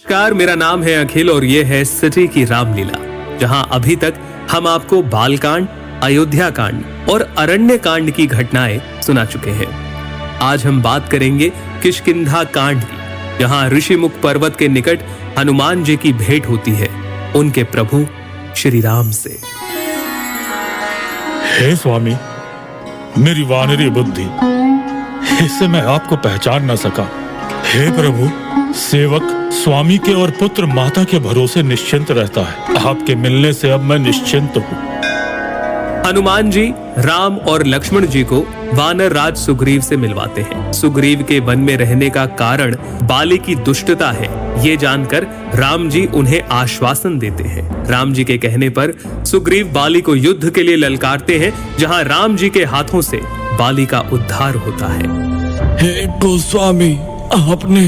नमस्कार, मेरा नाम है अखिल और ये है सिटी की रामलीला, जहां अभी तक हम आपको बालकांड, अयोध्या कांड और अरण्य कांड की घटनाएं सुना चुके हैं। आज हम बात करेंगे किष्किंधा कांड की, जहां ऋषिमुख पर्वत के निकट हनुमान जी की भेंट होती है उनके प्रभु श्री राम से। हे स्वामी, मेरी वानरी बुद्धि, इससे मैं आपको पहचान न सका। हे प्रभु, सेवक स्वामी के और पुत्र माता के भरोसे निश्चिंत रहता है। आपके मिलने से अब मैं निश्चिंत हूँ। हनुमान जी राम और लक्ष्मण जी को वानर राज सुग्रीव से मिलवाते हैं। सुग्रीव के वन में रहने का कारण बाली की दुष्टता है, ये जानकर राम जी उन्हें आश्वासन देते हैं। राम जी के कहने पर सुग्रीव बाली को युद्ध के लिए ललकारते हैं, जहां राम जी के हाथों से बाली का उद्धार होता है। हे गोस्वामी, आपने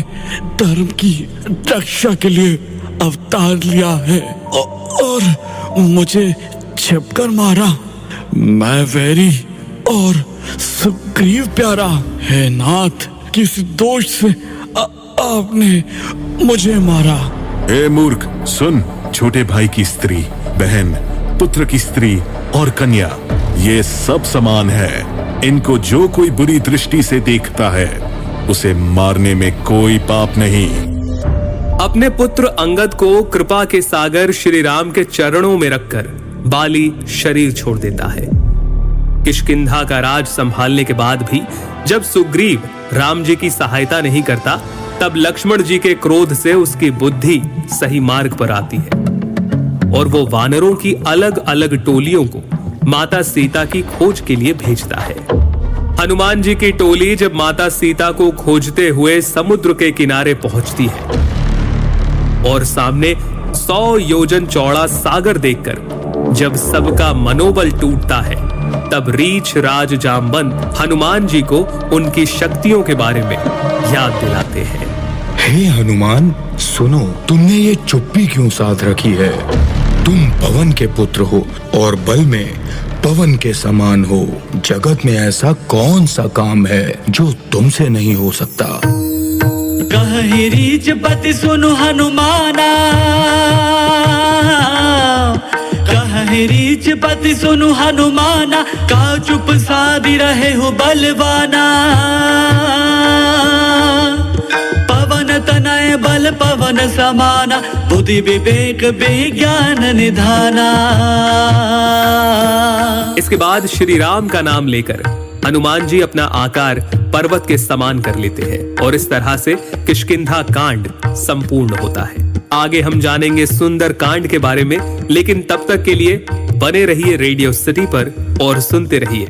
धर्म की रक्षा के लिए अवतार लिया है और मुझे छिपकर मारा। मैं वैरी और सुग्रीव प्यारा। हे नाथ, किस दोष से आपने मुझे मारा? हे मूर्ख, सुन। छोटे भाई की स्त्री, बहन, पुत्र की स्त्री और कन्या, ये सब समान है। इनको जो कोई बुरी दृष्टि से देखता है उसे मारने में कोई पाप नहीं। अपने पुत्र अंगद को कृपा के सागर श्री राम के चरणों में रखकर बाली शरीर छोड़ देता है। किष्किंधा का राज संभालने के बाद भी जब सुग्रीव राम जी की सहायता नहीं करता, तब लक्ष्मण जी के क्रोध से उसकी बुद्धि सही मार्ग पर आती है और वो वानरों की अलग अलग टोलियों को माता सीता की खोज के लिए भेजता है। हनुमान जी की टोली जब माता सीता को खोजते हुए समुद्र के किनारे पहुंचती है और सामने 100 योजन चौड़ा सागर देखकर जब सबका मनोबल टूटता है, तब रीछ राज जामवंत हनुमान जी को उनकी शक्तियों के बारे में याद दिलाते हैं। हे हनुमान, सुनो, तुमने ये चुप्पी क्यों साध रखी है? तुम पवन के पुत्र हो और बल में पवन के समान हो। जगत में ऐसा कौन सा काम है जो तुमसे नहीं हो सकता? कहे रीच पति सुनु हनुमाना, कहे रीच पति सुनु हनुमाना, का चुप साधी रहे हो बलवाना। पवन तनय बल पवन समाना, बुद्धि विवेक विज्ञान निधाना। इसके बाद श्री राम का नाम लेकर हनुमान जी अपना आकार पर्वत के समान कर लेते हैं और इस तरह से किष्किंधा कांड संपूर्ण होता है। आगे हम जानेंगे सुंदर कांड के बारे में, लेकिन तब तक के लिए बने रहिए रेडियो सिटी पर और सुनते रहिए